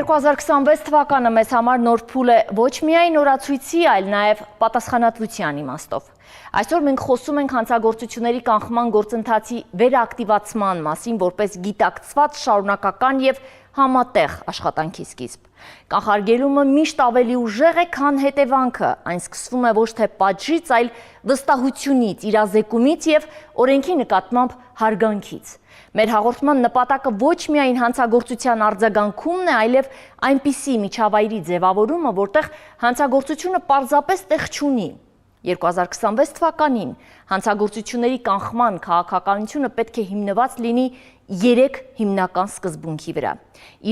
2026 թվականը մեզ համար նոր փուլ է ոչ միայն օրացույցի, այլ նաև պատասխանատվության իմաստով։ Այսօր մենք խոսում ենք հանցագործությունների կանխման գործընթացի վերակտիվացման մասին, որպես գիտակցված, շարունակական և համատեղ աշխատանքի սկիզբ։ Կանխարգելումը միշտ ավելի ուժեղ է, քան հետևանքը, այն սկսվում է ոչ թե պատժից, այլ վստահությունից, իրազեկումից և օրենքի նկատմամբ հարգանքից։ Մեր հաղորդման նպատակը ոչ միայն հանցագործության արձագանքումն է, այլև այնպիսի միջավայրի ձևավորումը, որտեղ հանցագործությունը պարզապես տեղ չունի։ 2026 թվականին հանցագործությունների կանխման քաղաքականությունը պետք է հիմնված լինի 3 հիմնական սկզբունքի վրա՝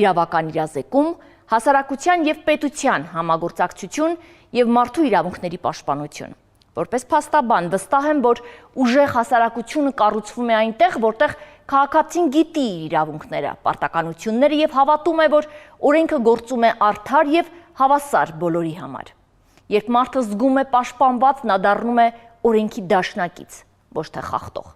իրավական իրազեկում, հասարակության և պետության համագործակցություն և մարդու իրավունքների պաշտպանություն։ Որպես փաստաբան վստահ եմ, որ ուժեղ հասարակությունը կառուցվում է այնտեղ, որտեղ քաղաքացին գիտի իր իրավունքները, պարտականությունները և հավատում է, որ օրենքը գործում է արդար և հավասար բոլորի համար։ Երբ մարդը զգում է պաշտպանված, նա դառնում է օրենքի դաշնակից, ոչ թե խախտող։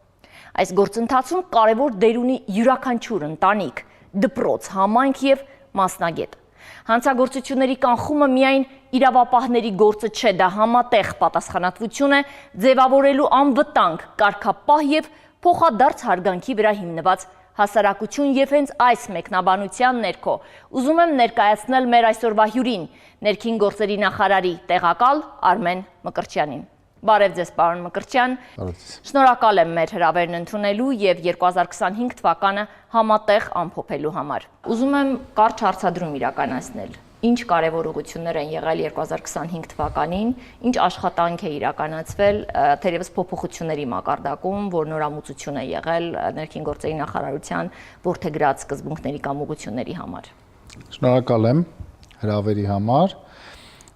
Այս գործընթացում կարևոր դեր ունի յուրաքանչյուր ընտանիք, դպրոց, համայնք և մասնագետ։ Հանցագործությունների կանխումը միայն իրավապահների գործը չէ, դա համատեղ պատասխանատվություն է ձևավորելու անվտանգ, կարգապահ և փոխադարձ հարգանքի վրա հիմնված հասարակություն և հենց այս մեկնաբանության ներքո ուզում եմ ներկայացնել մեր այսօրվա հյուրին, ներքին գործերի նախարարի տեղակալ Արմեն Մկրտչյանին։ Բարև ձեզ, պարոն Մկրտչյան, շնորհակալ եմ մեր հրավերն ընդունելու և 2025 թվականը համատեղ ամփոփելու համար։ Ուզում եմ կարճ հարցադրում իրականացնել։ Ինչ կարևոր ուղղություններ են եղել 2025 թվականին, ինչ աշխատանք է իրականացվել թերևս փոփոխությունների մակարդակում, որ նորամուծություն է եղել ներքին գործերի նախարարության որդեգրած սկզբունքների կամ ուղղությունների համար։ Շնորհակալ եմ հրավերի համար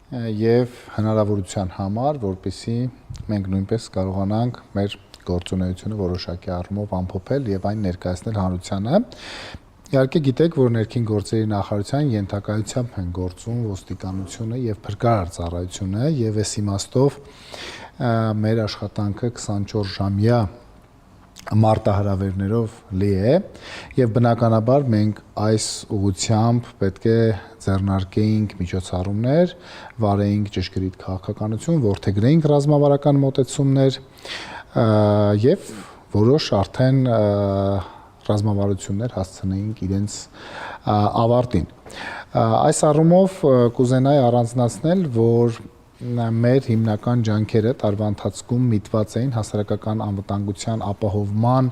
և հնարավորության համար, որպեսզի մենք նույնպես կարողանանք մեր գործունեությունը որոշակի առումով ամփոփել և այն ներկայացնել հանրությանը։ Իհարկե գիտեք, որ ներքին գործերի նախարարության ենթակայությամբ են գործում ոստիկանությունը և փրկարար ծառայությունը, և այս իմաստով մեր աշխատանքը 24-ժամյա մարտահրավերներով լի է, և բնականաբար մենք այս ուղղությամբ պետք է ձեռնարկեինք միջոցառումներ, վարեինք ճշգրիտ քաղաքականություն, որդեգրեինք ռազմավարական մոտեցումներ և որոշ արդեն ռազմավարություններ հասցնեինք իրենց ավարտին։ Այս առումով կուզենայի առանձնացնել, որ մեր հիմնական ջանքերը տարվա ընթացքում միտված էին հասարակական անվտանգության ապահովման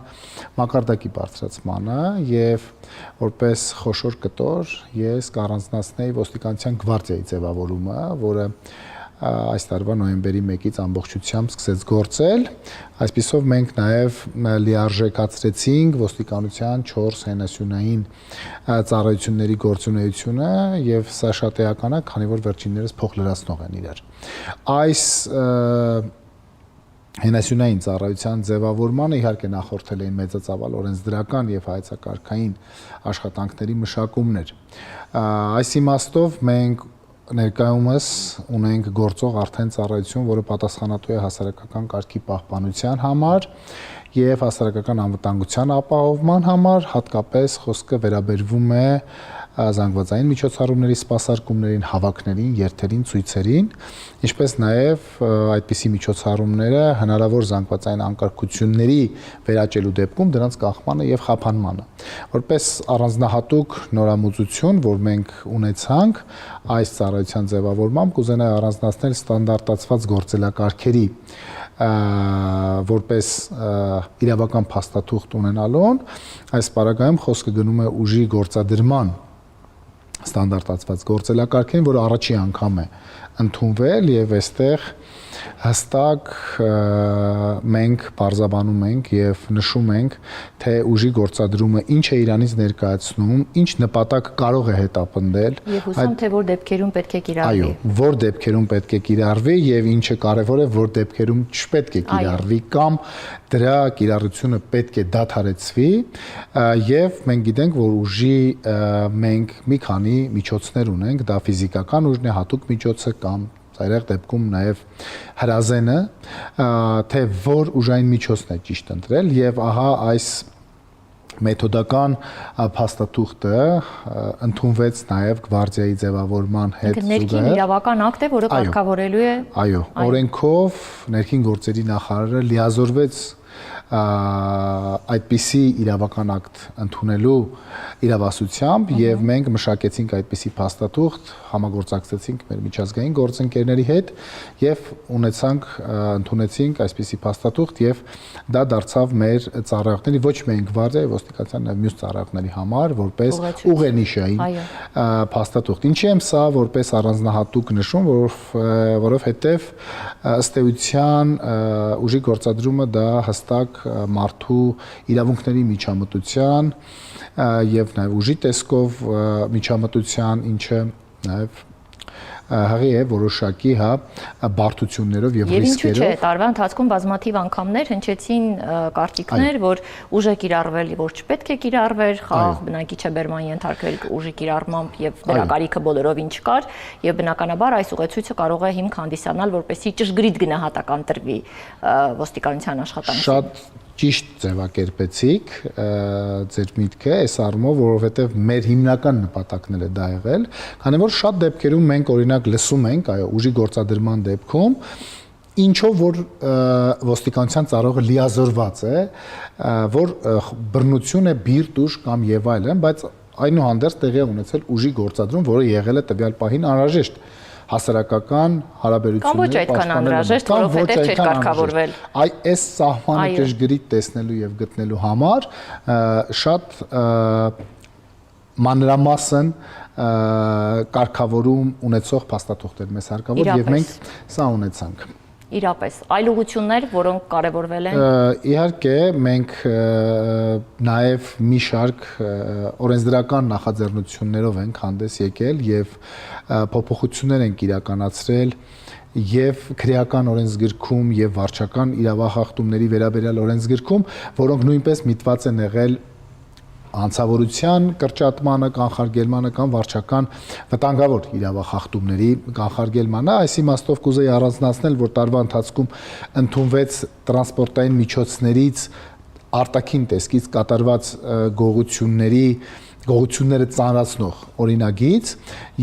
մակարդակի բարձրացմանը, և որպես խոշոր կտոր ես կառանձնացնեի ոստիկանության գվարդիայի ձևավորումը, որը այս տարվա նոյեմբերի 1-ից ամբողջությամբ սկսեց գործել։ Այսպիսով մենք նաև լիարժեքացրեցինք ոստիկանության 4 հենասյունային ծառայությունների գործունեությունը, և սա շատ էական է, քանի որ վերջիններս փոխլրացնող են իրար։ Այս հենասյունային ծառայության ձևավորմանը իհարկե նախորդել էին մեծածավալ օրենսդրական և հայեցակարգային աշխատանքների մշակումներ։ Այս իմաստով մենք ներկայումս ունենք գործող արդեն ծառայություն, որը պատասխանատու է հասարակական կարգի պահպանության համար և հասարակական անվտանգության ապահովման համար, հատկապես խոսքը վերաբերվում է զանգվածային միջոցառումների սպասարկումներին, հավաքներին, երթերին, ցույցերին, ինչպես նաև այդպիսի միջոցառումները հնարավոր զանգվածային անկարգությունների վերաճելու դեպքում դրանց կանխմանը և խափանմանը։ Որպես առանձնահատուկ նորամուծություն, որ մենք ունեցանք այս ծառայության ձևավորմամբ, կուզենայի առանձնացնել ստանդարտացված գործելակարգերի որպես իրավական փաստաթուղթ ունենալուն, այս պարագայում խոսքը գնում է ուժի գործադրման ստանդարտացված գործելակարգին, որը առաջի անգամ է ընդունվել, և այստեղ հստակ մենք պարզաբանում ենք և նշում ենք, թե ուժի գործադրումը ինչ է իրանից ներկայացնում, ինչ նպատակ կարող է հետապնդել։ Եվ հուսամ, թե որ դեպքերում պետք է կիրառվի։ Այո, որ դեպքերում պետք է կիրառվի, և ինչը կարևոր է, որ դեպքերում չպետք է կիրառվի կամ դրա կիրառությունը պետք է դադարեցվի, և մենք գիտենք, որ ուժի մենք մի քանի միջոցներ ունենք, դա ֆիզիկական ուժն է, հատուկ միջոցը կամ այրեղ դեպքում նաև հրազենը, թե որ ուժային միջոցն է ճիշտ ընտրել, և ահա այս մեթոդական փաստաթուղթը ընդունվեց նաև գվարդիայի ձևավորման հետ զուգահեռ։ Ներքին իրավական ակտ է, որը կարգավորելու է։ Այո, օրենքով ներքին գործերի նախարարը լիազորվեց այդպիսի իրավական ակտ ընդունելու իրավասությամբ եւ մենք մշակեցինք այդպիսի փաստաթուղթ, համագործակցեցինք մեր միջազգային գործընկերների հետ եւ ընդունեցինք այսպիսի փաստաթուղթ եւ դա դարձավ մեր ծառայողների ոչ միայն գվարդիայի, ոստիկանության եւ մյուս ծառայողների համար որպես ուղենիշային փաստաթուղթ։ Ինչի եմ սա որպես առանձնահատուկ նշում, որովհետեւ ըստ էության ուժի գործադրումը դա հստակ մարդու իրավունքների միջամտության եւ նաեւ ուժի տեսքով միջամտության, ինչը նաեւ հղի է որոշակի բարդություններով եւ ռիսկերով։ Եվ ինչու՞ չէ, տարվա ընթացքում բազմաթիվ անգամներ հնչեցին կարծիքներ, որ ուժ է կիրառվել, որ չպետք է կիրառվեր, խաղաղ բնակիչ է բերման ենթարկվել ուժի կիրառմամբ եւ դրա կարիքը բոլորովին չկար, եւ բնականաբար այս ուղեցույցը կարող է հիմք հանդիսանալ, որպեսզի ճշգրիտ գնահատական տրվի ոստիկանության աշխատանքին։ Շատ ճիշտ ձևակերպեցիք ձեր միտքը այս առումով, որովհետև մեր հիմնական նպատակն է դա եղել, քանի որ շատ դեպքերում մենք օրինակ լսում ենք, այո, ուժի գործադրման դեպքում ինչով որ ոստիկանության ծառայողը լիազորված է, որ բռնություն է, բիրտ ուժ կամ եւ այլն, բայց այնուհանդերձ տեղի է ունեցել ուժի գործադրում, որը եղել է տվյալ պահին անհրաժեշտ հասարակական հարաբերությունները պաշտպանելու, որովհետև չէր կարգավորվել։ Այս սահմանը ճշգրիտ տեսնելու եւ գտնելու համար շատ մանրամասն կարգավորում ունեցող փաստաթուղթեր մեզ հարկավոր եւ մենք սա ունեցանք։ Իրապես, այլ ուղղություններ, որոնք կարևորվել են։ Իհարկե, մենք նաև մի շարք օրենսդրական նախաձեռնություններով ենք հանդես եկել եւ փոփոխություններ ենք իրականացրել եւ քրեական օրենսգրքում եւ վարչական իրավախախտումների վերաբերյալ օրենսգրքում, որոնք նույնպես միտված են եղել հանցավորության կրճատմանը, կանխարգելմանը կամ վարչական վտանգավոր իրավախախտումների կանխարգելմանը, այս իմաստով կուզեի առանձնացնել, որ տարվա ընթացքում ընդունվեց տրանսպորտային միջոցներից արտաքին տեսքից կատարված գողությունները ծանրացնող օրինագիծ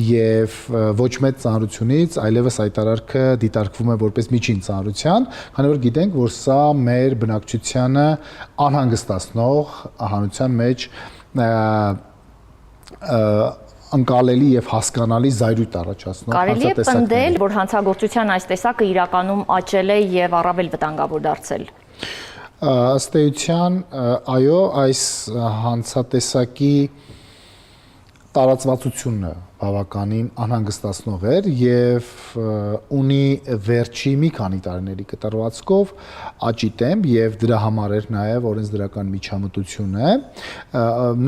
եւ ոչ մեծ ծանրությունից այլևս այդ արարքը դիտարկվում է որպես միջին ծանրության, քանի որ գիտենք, որ սա մեր բնակչությանը անհանգստացնող հանրության մեջ անկալելի եւ հասկանալի զայրույթ առաջացնող կարելի է պնդել, որ հանցագործության այս տեսակը իրականում աճել է եւ առավել վտանգավոր դարձել։ Ըստ էության, այո, այս հանցատեսակի տարածվածությունը բավականին անհանգստացնող էր եւ ունի վերջի մի քանի տարիների կտրվածքով աճի տեմպ եւ դրա համար էր նաեւ օրենսդրական միջամտությունը։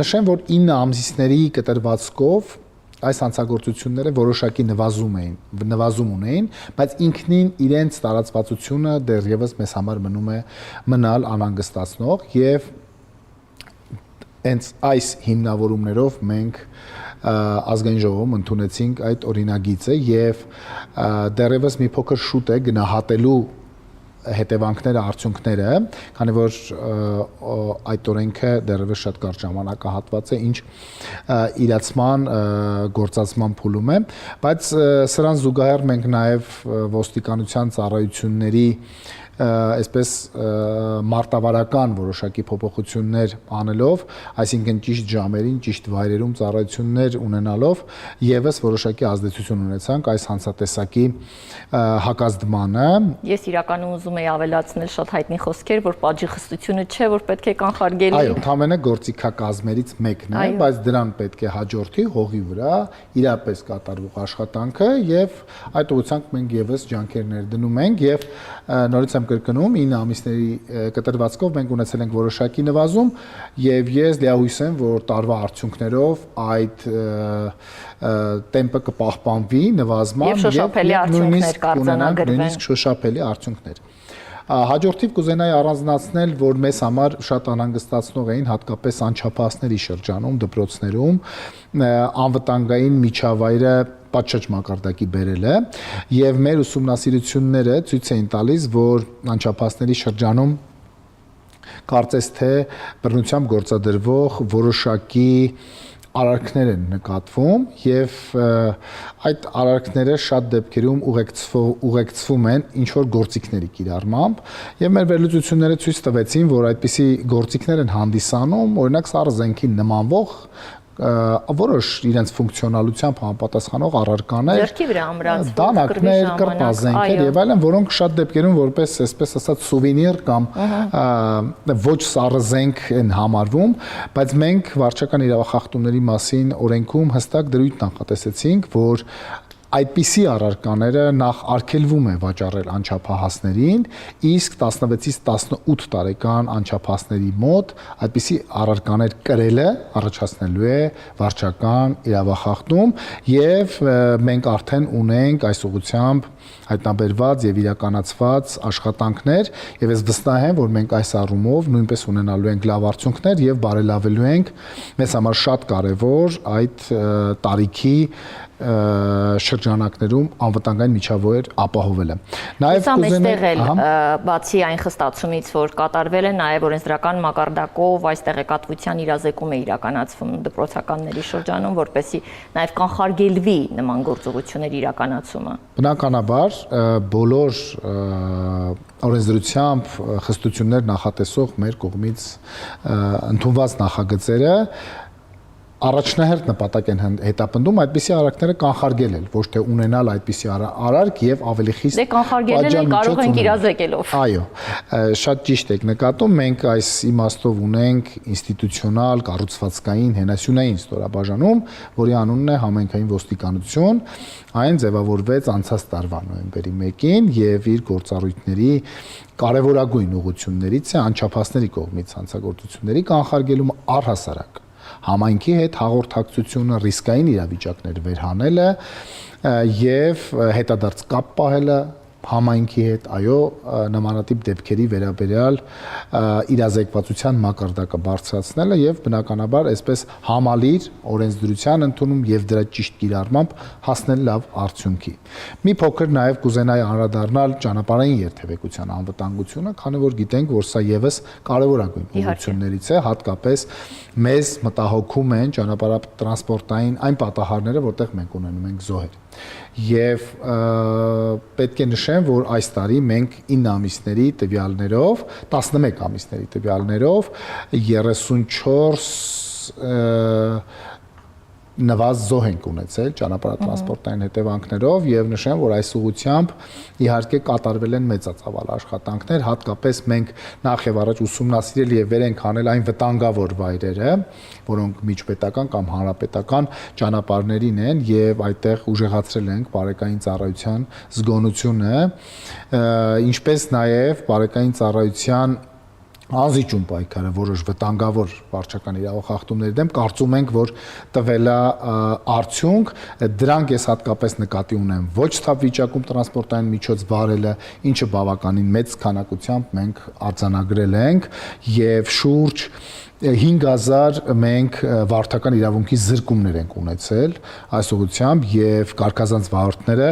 Նշեմ, որ 9 ամիսների կտրվածքով այս հանցագործությունները որոշակի նվազում ունեին, բայց ինքնին իրենց տարածվածությունը դեռևս մեզ համար մնում է մնալ անհանգստացնող եւ հենց այս հիմնավորումներով մենք ազգային ժողովում ընդունեցինք այդ օրինագիծը եւ դեռևս մի փոքր շուտ է գնահատելու հետևանքները, արդյունքները, քանի որ այդ օրենքը դեռևս շատ կարճ ժամանակահատված է, ինչ իրացման գործածման փուլում է, բայց սրան զուգահեռ մենք նաև ոստիկանության ծառայությունների այսպես մարտավարական որոշակի փոփոխություններ անելով, այսինքն ճիշտ ժամերին, ճիշտ վայրերում ծառայություններ ունենալով եւս որոշակի ազդեցություն ունեցանք այս հանցատեսակի հակազդմանը։ Ես իրականում ուզում եի ավելացնել շատ հայտնի խոսքեր, որ պատժի խստությունը չէ, որ պետք է կանխարգելի։ Այո, ընդհանրապես գործիքակազմերից մեկն է, բայց դրան պետք է հաջորդի հողի վրա իրապես կատարվող աշխատանքը եւ այդ ուղղությամբ մենք եւս ջանքեր ներդնում ենք եւ նորից եմ կրկնում 9 ամիսների կտրվածքով մենք ունեցել ենք որոշակի նվազում եւ ես լիահույս եմ, որ տարվա արդյունքներով այդ տեմպը կպահպանվի նվազման եւ շոշափելի արդյունքներ կարձանագրվեն։ Նույնիսկ շոշափելի արդյունքներ։ Հաջորդիվ կուզենայի առանձնացնել, որ մեզ համար շատ անհանգստացնող էին հատկապես անչափահասների շրջանում, դպրոցներում անվտանգային միջավայրը պատշաճ մակարդակի բերելը եւ մեր ուսումնասիրությունները ցույց էին տալիս, որ անչափահասների շրջանում Կարծես թե բռնությամբ գործադրվող որոշակի արարքներ են նկատվում եւ այդ արարքները շատ դեպքերում ուղեկցվում են ինչ որ գործիքների կիրառմամբ եւ մեր վերլուծությունները ցույց տվեցին, որ այդպիսի գործիքներ են հանդիսանում, օրինակ սառը զենքին նմանվող որոշ իրենց ֆունկցիոնալությամբ համապատասխանող առարկաներ, ձեռքի վրա ամրացվող, դանակներ, կրպազենքեր եւ այլն, որոնք շատ դեպքերում որպես այսպես ասած սուվենիր կամ ոչ սառը զենք են համարվում, բայց մենք վարչական իրավախախտումների մասին օրենքում հստակ դրույթ նախատեսեցինք, որ այդպիսի առարկաները նախ արգելվում է վաճառել անչափահասներին, իսկ 16-ից 18 տարեկան անչափահասների մոտ այդպիսի առարկաներ կրելը առաջացնելու է վարչական իրավախախտում եւ մենք արդեն ունենք այս ուղղությամբ հայտնաբերված եւ իրականացված աշխատանքներ եւ ես վստահ եմ, որ մենք այս առումով նույնպես ունենալու ենք լավ արդյունքներ եւ բարելավելու ենք մեզ համար շատ կարեւոր այդ տարիքի շրջանակներում անվտանգային միջավայր ապահովելը։ Նաև կուզենայինք բացի այն խստացումից, որ կատարվել է, նաև օրենսդրական մակարդակով այս տեղեկատվության իրազեկում է իրականացվում դպրոցականների շրջանում, որպեսզի նաև կանխարգելվի նման գործողությունների իրականացումը։ Բնականաբար բոլոր օրենսդրությամբ խստություններ նախատեսող մեր կողմից ընդունված նախագծերը առաջնահերթ նպատակ են հետապնդում այդպիսի արարքները կանխարգելել, ոչ թե ունենալ այդպիսի արարք եւ ավելի խիստ կանխարգելել են կարող ենք իրազեկելով։ Այո, շատ ճիշտ եք նկատում, մենք այս իմաստով ունենք ինստիտուցիոնալ, կառուցվածքային, հենասյունային ստորաբաժանում, որի անունն է համայնքային ոստիկանություն, այն ձևավորվեց անցած տարվա նոյեմբերի 1-ին եւ իր գործառույթների կարևորագույն ուղղություններից է անչափահասների կողմից հանցագործությունների կանխարգելումը առհասարակ համայնքի հետ հաղորդակցությունը, ռիսկային իրավիճակներ վերհանելը եւ հետադարձ կապ պահելը համայնքի հետ, այո, նմանատիպ դեպքերի վերաբերյալ իրազեկվածության մակարդակը բարձրացնելը եւ բնականաբար այսպես համալիր օրենսդրության ընդունում եւ դրա ճիշտ կիրառմամբ հասնել լավ արդյունքի։ Մի փոքր նաեւ կուզենայի անդրադառնալ ճանապարհային երթևեկության անվտանգությունը, քանի որ գիտենք, որ սա եւս կարեւորագույն ուղղություններից է, հատկապես մեզ մտահոգում են ճանապարհատրանսպորտային այն պատահարները, որտեղ մենք ունենում ենք զոհեր։ Եվ պետք է նշեմ, որ այս տարի մենք 9 ամիսների տվյալներով, 11 ամիսների տվյալներով 34 նվազ զոհ ենք ունեցել ճանապարհատրանսպորտային հետևանքներով եւ նշեմ, որ այս ուղղությամբ իհարկե կատարվել են մեծածավալ աշխատանքներ, հատկապես մենք նախ եւ առաջ ուսումնասիրել եւ վեր ենք հանել այն վտանգավոր վայրերը, որոնք միջպետական կամ հանրապետական ճանապարհներին են եւ այդտեղ ուժեղացրել ենք բարեկային ծառայության զգոնությունը, ինչպես նաեւ բարեկային ծառայության անզիջում պայքարը որոշ վտանգավոր վարչական իրավախախտումների դեմ կարծում ենք, որ տվել է արդյունք, դրանք ես հատկապես նկատի ունեմ ոչ ցավ վիճակում տրանսպորտային միջոց վարելը, ինչը բավականին մեծ քանակությամբ մենք արձանագրել ենք եւ շուրջ 5000 մենք վարչական իրավունքի զրկումներ ենք ունեցել այս ուղղությամբ եւ կարգազանց վարորդները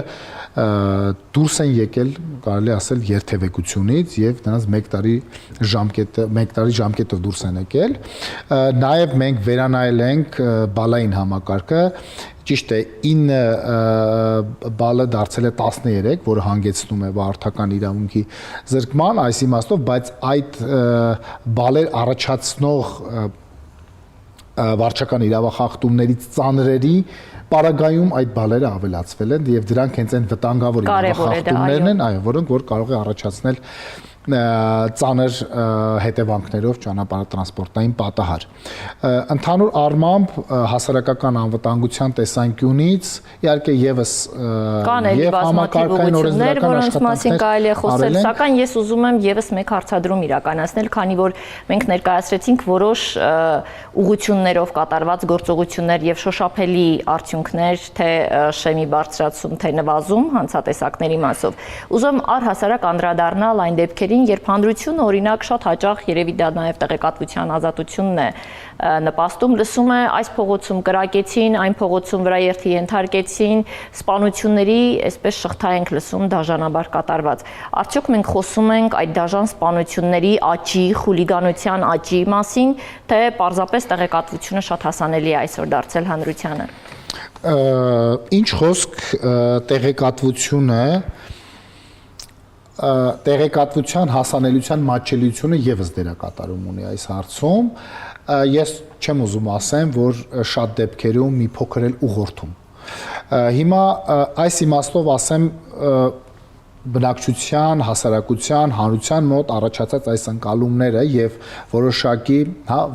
դուրս են եկել, կարելի ասել, երթևեկությունից եւ նրանց 1 տարի ժամկետով դուրս են եկել։ Նաեւ մենք վերանայել ենք բալային համակարգը, ճիշտ է 9 բալը դարձել է 13, որը հանգեցնում է վարորդական իրավունքի զրկման, այս իմաստով, բայց այդ բալեր առաջացնող վարչական իրավախախտումներից ծանրերի պարագայում այդ բալերը ավելացվել են եւ դրանք հենց այն վտանգավոր իրավախախտումներն են, այո, որոնք որ կարող է առաջացնել ծանր հետևանքներով ճանապարհատրանսպորտային պատահար։ Ընդհանուր առմամբ հասարակական անվտանգության տեսանկյունից իհարկե եւս եւ համակարգային օրենսդրական որոնց մասին կարելի է խոսել, սակայն ես ուզում եմ եւս մեկ հարցադրում իրականացնել, քանի որ մենք ներկայացրեցինք որոշ ուղղություններով կատարված գործողություններ եւ շոշափելի արդյունքներ, թե շեմի բարձրացում, թե նվազում հանցատեսակների մասով։ Ուզում առհասարակ անդրադառնալ այն դեպքերի, դեպքերին, երբ հանրությունը օրինակ շատ հաճախ երևի դա նաև տեղեկատվության ազատությունն է նպաստում, լսում է այս փողոցում կրակեցին, այն փողոցում վրաերթի ենթարկեցին, սպանությունների այսպես շղթա ենք լսում դաժանաբար կատարված։ Արդյոք մենք խոսում ենք այդ դաժան սպանությունների աճի, խուլիգանության աճի մասին, թե պարզապես տեղեկատվությունը շատ հասանելի է այսօր դարձել հանրությանը։ Ինչ խոսք տեղեկատվության հասանելիության մատչելիությունը եւս դերակատարում ունի այս հարցում։ Ես չեմ ուզում ասեմ, որ շատ դեպքերում մի փոքր էլ ուղղորդում։ Հիմա այս իմաստով ասեմ բնակչության, հասարակության, հանրության մոտ առաջացած այս ընկալումները եւ որոշակի,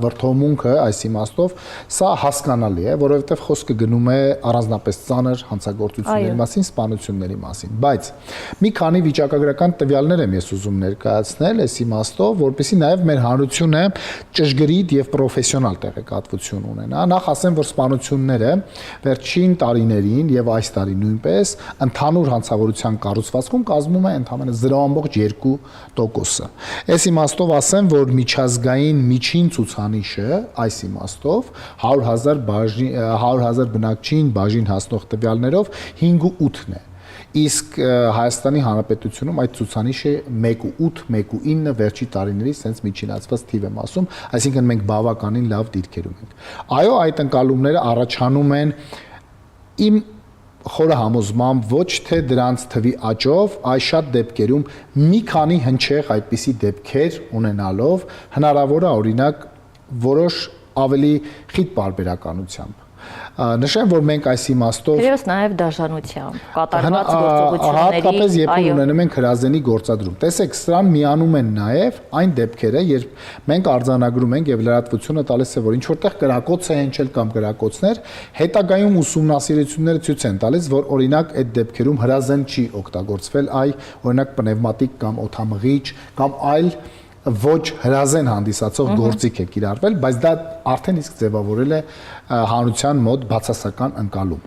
վրթովմունքը այս իմաստով սա հասկանալի է, որովհետեւ խոսքը գնում է առանձնապես ծանր հանցագործությունների մասին, սպանությունների մասին, բայց մի քանի վիճակագրական տվյալներ եմ ես ուզում ներկայացնել այս իմաստով, որպեսզի նաեւ մեր հանրությունը ճշգրիտ եւ պրոֆեսիոնալ տեղեկատվություն ունենա։ Նախ ասեմ, որ սպանությունները վերջին տարիներին եւ այս տարի նույնպես ընդհանուր հանցավորության կառուցվածքում կազմում է ընդամենը 0.2%-ը։ Այս իմաստով ասեմ, որ միջազգային միջին ցուցանիշը այս իմաստով 100,000 բնակչին բաժին հասնող տվյալներով 5.8-ն է։ Իսկ Հայաստանի Հանրապետությունում այդ ցուցանիշը 1.8, 1.9 վերջի տարիների sense միջինացված թիվ եմ ասում, այսինքն մենք բավականին լավ դիրքերում ենք։ Այո, այդ ընկալումները առաջանում են իմ խորը համոզմամբ ոչ թե դրանց թվի աճով, այլ շատ դեպքերում մի քանի հնչեղ այդպիսի դեպքեր ունենալով հնարավոր է օրինակ որոշ ավելի խիտ պարբերականությամբ։ Նշեմ, որ մենք այս իմաստով Թերևս նաև դաշնությամբ կատարված գործողությունների հատկապես երբ ունենում ենք հրազենի գործադրում։ Տեսեք, սրան միանում են նաև այն դեպքերը, երբ մենք արձանագրում ենք եւ լրատվությունը տալիս է, որ ինչ որտեղ կրակոց է հնչել կամ կրակոցներ, հետագայում ուսումնասիրությունները ցույց են տալիս, որ օրինակ այդ դեպքերում հրազեն չի օգտագործվել, այլ օրինակ պնևմատիկ կամ օդամղիչ կամ այլ ոչ հրազեն հանդիսացող գործիք է կիրառվել, բայց դա արդեն իսկ ձևավորել է հանրության մոտ բացասական ընկալում։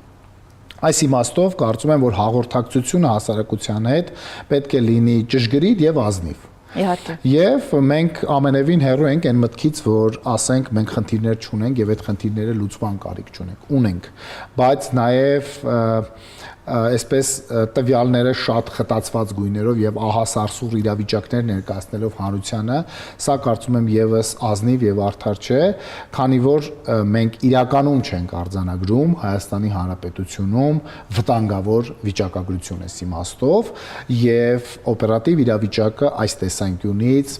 Այս իմաստով կարծում եմ, որ հաղորդակցությունը հասարակության հետ պետք է լինի ճշգրիտ եւ ազնիվ։ Իհարկե։ Եվ մենք ամենևին հեռու ենք այն մտքից, որ ասենք մենք խնդիրներ չունենք եւ այդ խնդիրները լուծման կարիք չունենք։ Ունենք, բայց նաեւ այսպես տվյալները շատ խտացված գույներով եւ ահասարսուռ իրավիճակներ ներկայացնելով հանրությանը, սա կարծում եմ եւս ազնիվ եւ արդար չէ, քանի որ մենք իրականում չենք արձանագրում Հայաստանի Հանրապետությունում վտանգավոր վիճակագրություն էս իմաստով եւ օպերատիվ իրավիճակը այս տեսանկյունից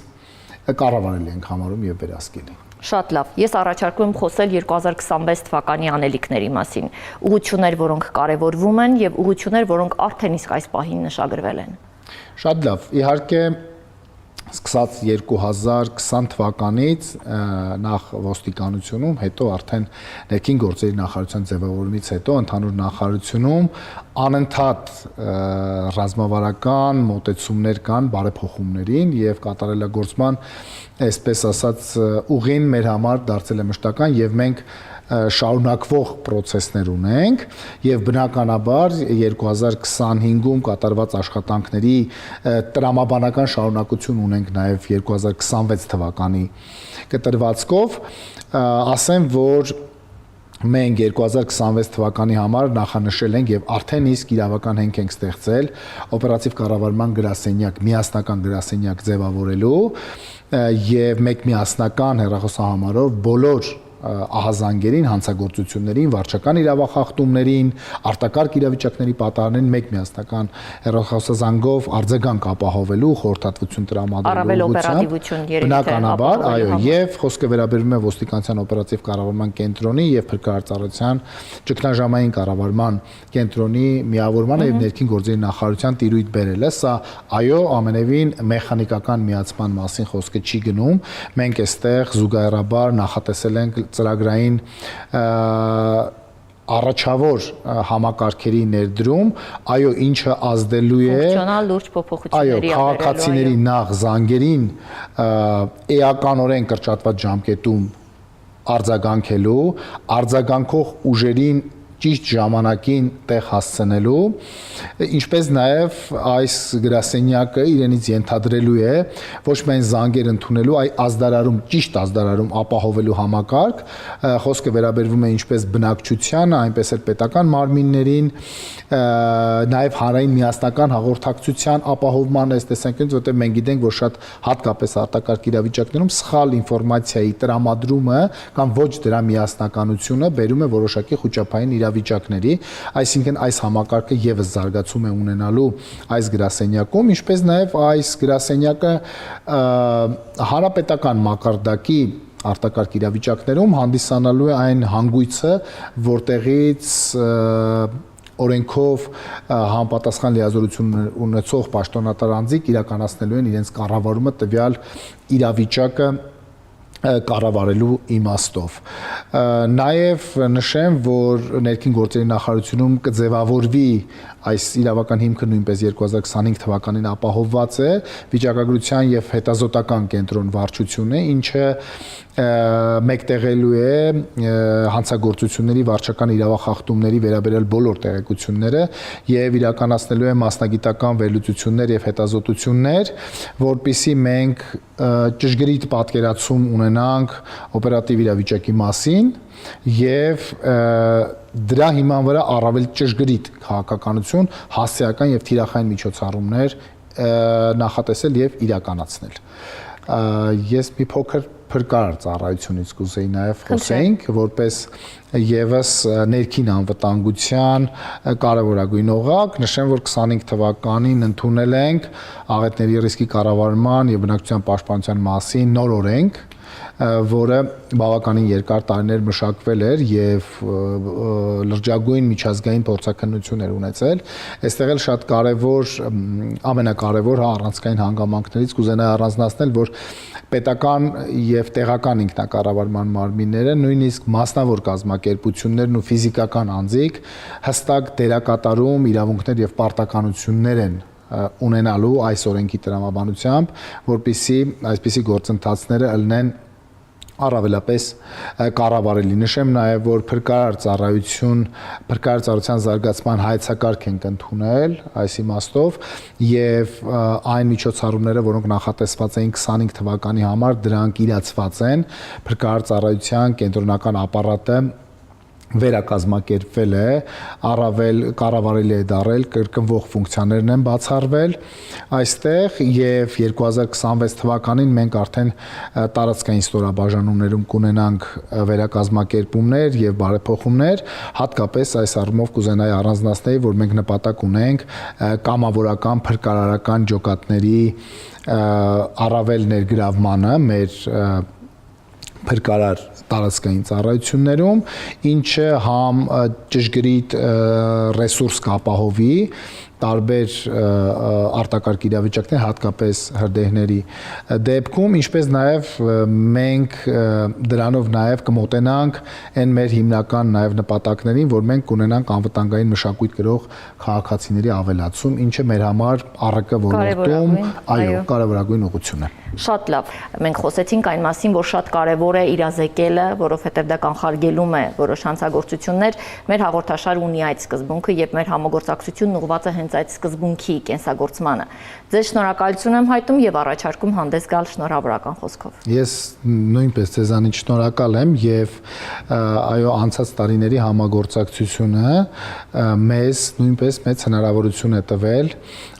կառավարելի ենք համարում եւ վերահսկելի։ Շատ լավ։ Ես առաջարկում եմ խոսել 2026 թվականի անելիքների մասին։ Ուղղություններ, որոնք կարևորվում են եւ ուղղություններ, որոնք արդեն իսկ այս պահին նշագրվել են։ Շատ լավ։ Իհարկե սկսած 2020 թվականից նախ ոստիկանությունում, հետո արդեն ներքին գործերի նախարարության ձևավորումից հետո ընդհանուր նախարարությունում անընդհատ ռազմավարական մոտեցումներ կան բարեփոխումներին եւ կատարելագործման այսպես ասած ուղին մեր համար դարձել է մշտական եւ մենք շարունակվող process-ներ ունենք եւ բնականաբար 2025-ում կատարված աշխատանքների տրամաբանական շարունակություն ունենք նաեւ 2026 թվականի կտրվածքով ասեմ որ մենք 2026 թվականի համար նախանշել ենք եւ արդեն իսկ իրավական հենք ենք ստեղծել օպերատիվ կառավարման գրասենյակ, միասնական գրասենյակ ձևավորելու եւ մեկ միասնական հեռախոսահամարով բոլոր ահազանգերին, հանցագործություններին, վարչական իրավախախտումներին, արտակարգ իրավիճակների պատահարներին մեկ միասնական հեռախոսազանգով արձագանք ապահովելու խորհրդատվություն տրամադրելու ուղղությամբ բնականաբար, այո, եւ խոսքը վերաբերում է ոստիկանության օպերատիվ կառավարման կենտրոնի եւ փրկարարծարության ճգնաժամային կառավարման կենտրոնի միավորմանը եւ ներքին գործերի նախարարության տիրույթ բերելը, սա այո, ամենևին մեխանիկական միացման մասին խոսքը չի գնում, մենք այստեղ զուգահեռաբար նախատեսել ենք ծրագրային առաջավոր համակարգերի ներդրում, այո, ինչը ազդելու է ֆունկցիոնալ լուրջ փոփոխությունների այո, քաղաքացիների նախ զանգերին էականորեն կրճատված ժամկետում արձագանքելու, արձագանքող ուժերին ճիշտ ժամանակին տեղ հասցնելու, ինչպես նաև այս գրասենյակը իրենից ենթադրելու է ոչ միայն զանգեր ընդունելու, այլ ազդարարում, ճիշտ ազդարարում ապահովելու համակարգ, խոսքը վերաբերվում է ինչպես բնակչությանը, այնպես էլ պետական մարմիններին, նաև հանրային միասնական հաղորդակցության ապահովման այս տեսանկյունից, որտեղ մենք գիտենք, որ շատ հատկապես արտակարգ իրավիճակներում սխալ ինֆորմացիայի տրամադրումը կամ ոչ դրա միասնականությունը բերում է որոշակի խոճապային իրավիճակների, այսինքն այս համակարգը եւս զարգացում է ունենալու այս գրասենյակում, ինչպես նաև այս գրասենյակը հանրապետական մակարդակի արտակարգ իրավիճակներում հանդիսանալու է այն հանգույցը, որտեղից օրենքով համապատասխան լիազորություն ունեցող պաշտոնատար անձիկ իրականացնելու են իրենց կառավարումը տվյալ իրավիճակը կառավարելու իմաստով։ Նաև նշեմ, որ ներքին գործերի նախարարությունում կձևավորվի այս իրավական հիմքը նույնպես 2025 թվականին ապահովված է վիճակագրության եւ հետազոտական կենտրոն վարչությունը, ինչը մեկտեղելու է հանցագործությունների վարչական իրավախախտումների վերաբերյալ բոլոր տեղեկությունները եւ իրականացնելու է մասնագիտական վերլուծություններ եւ հետազոտություններ, որպիսի մենք ճշգրիտ պատկերացում ունենանք օպերատիվ իրավիճակի մասին եւ դրա հիման վրա առավել ճշգրիտ քաղաքականություն, հասցեական եւ թիրախային միջոցառումներ նախատեսել եւ իրականացնել։ Ես մի փոքր փրկարար ծառայությունից կուզեի նաև խոսեինք, որպես եւս ներքին անվտանգության կարևորագույն օղակ, նշեմ, որ 25 թվականին ընդունել ենք աղետների ռիսկի կառավարման եւ բնակչության պաշտպանության մասին նոր օրենք, որը բավականին երկար տարիներ մշակվել էր եւ լրջագույն միջազգային փորձաքննություն էր ունեցել։ Այստեղ էլ շատ կարեւոր, ամենակարևոր առանցքային հանգամանքներից կուզենայի առանձնացնել, որ պետական եւ տեղական ինքնակառավարման մարմինները, նույնիսկ մասնավոր կազմակերպություններն ու ֆիզիկական անձիկ հստակ դերակատարում, իրավունքներ եւ պարտականություններ են ունենալու այս օրենքի տրամաբանությամբ, որպիսի այսպիսի գործընթացները ըլնեն առավելապես կառավարելի։ Նշեմ նաև, որ փրկարար ծառայության զարգացման հայեցակարգ ենք ընդունել այս իմաստով եւ այն միջոցառումները, որոնք նախատեսված էին 25 թվականի համար, դրանք իրացված են։ Փրկարար ծառայության կենտրոնական ապարատը վերակազմակերպվել է, առավել կառավարելի է դարել, կրկնվող ֆունկցիաներն են բացառվել այստեղ եւ 2026 թվականին մենք արդեն տարածքային ստորաբաժանումներում կունենանք վերակազմակերպումներ եւ բարեփոխումներ, հատկապես այս առումով կուզենայի առանձնացնել, որ մենք նպատակ ունենք կամավորական փրկարարական ջոկատների առավել ներգրավմանը մեր փրկարար տարածքային ծառայություններում, ինչը համ ճշգրիտ ռեսուրս կապահովի տարբեր արտակարգ իրավիճակներ, հատկապես հրդեհների դեպքում, ինչպես նաև մենք դրանով նաև կմոտենանք այն մեր հիմնական նաև նպատակներին, որ մենք կունենանք անվտանգային մշակույթ կրող քաղաքացիների ավելացում, ինչը մեր համար առարկա ոլորտում, այո, կարևորագույն ուղղություն է։ Շատ լավ։ Մենք խոսեցինք այն մասին, որ շատ կարևոր է իրազեկելը, որովհետև դա կանխարգելում է որոշ հանցագործություններ։ Մեր հաղորդաշարը ունի այդ սկզբունքը եւ մեր համագործակցությունն ուղղված է հենց այդ սկզբունքի կենսագործմանը։ Ձեզ շնորհակալություն եմ հայտնում եւ առաջարկում հանդես գալ շնորհավորական խոսքով։ Ես նույնպես ձեզանից շնորհակալ եմ եւ այո, անցած տարիների համագործակցությունը մեզ նույնպես մեծ հնարավորություն է տվել,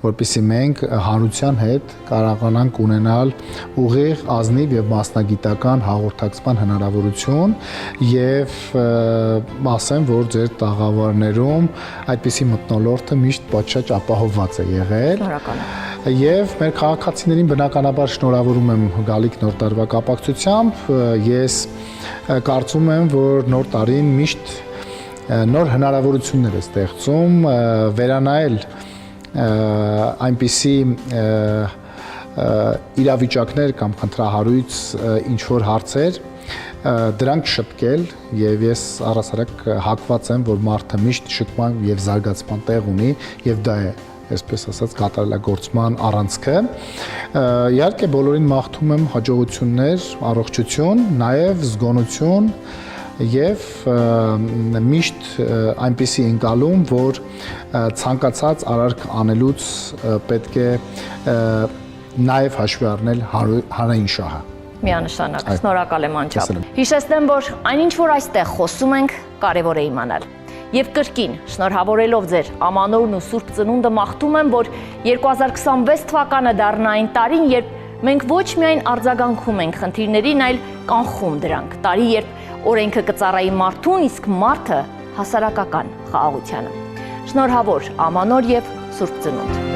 որպեսզի մենք հանրության հետ կարողանանք ունենալ ուղիղ, ազնիվ եւ մասնագիտական հաղորդակցման հնարավորություն եւ ասեմ, որ ձեր տաղավարներում այդպիսի մթնոլորտը միշտ պատշաճ ապահովված է եղել։ Շնորհակալ եմ։ Եվ մեր քաղաքացիներին բնականաբար շնորհավորում եմ գալիք նոր տարվա կապակցությամբ։ Ես կարծում եմ, որ նոր տարին միշտ նոր հնարավորություններ է ստեղծում վերանայել այնպիսի իրավիճակներ կամ խնդրահարույց ինչ որ հարցեր, դրանք շտկել եւ ես առասարակ հակված եմ, որ մարդը միշտ շտկման եւ զարգացման տեղ ունի եւ դա է այսպես ասած կատարելագործման առանցքը։ Իհարկե բոլորին մաղթում եմ հաջողություններ, առողջություն, նաև զգոնություն, եւ միշտ այնպիսի ընկալում, որ ցանկացած արարք անելուց պետք է նաեւ հաշվի առնել հանրային շահը։ Միանշանակ, շնորհակալ եմ անչափ։ Հիշեցնեմ, որ այնինչ որ այստեղ խոսում ենք, կարևոր է իմանալ։ Եվ կրկին, շնորհավորելով ձեր ամանորն ու Սուրբ Ծնունդը մաղթում եմ, որ 2026 թվականը դառնա այն տարին, երբ մենք ոչ միայն արձագանքում ենք խնդիրներին, այլ կանխում դրանք։ Տարի, երբ օրենքը կծառայի մարդուն, իսկ մարդը հասարակական խաղաղությանը։ Շնորհավոր ամանոր եւ Սուրբ Ծնունդ։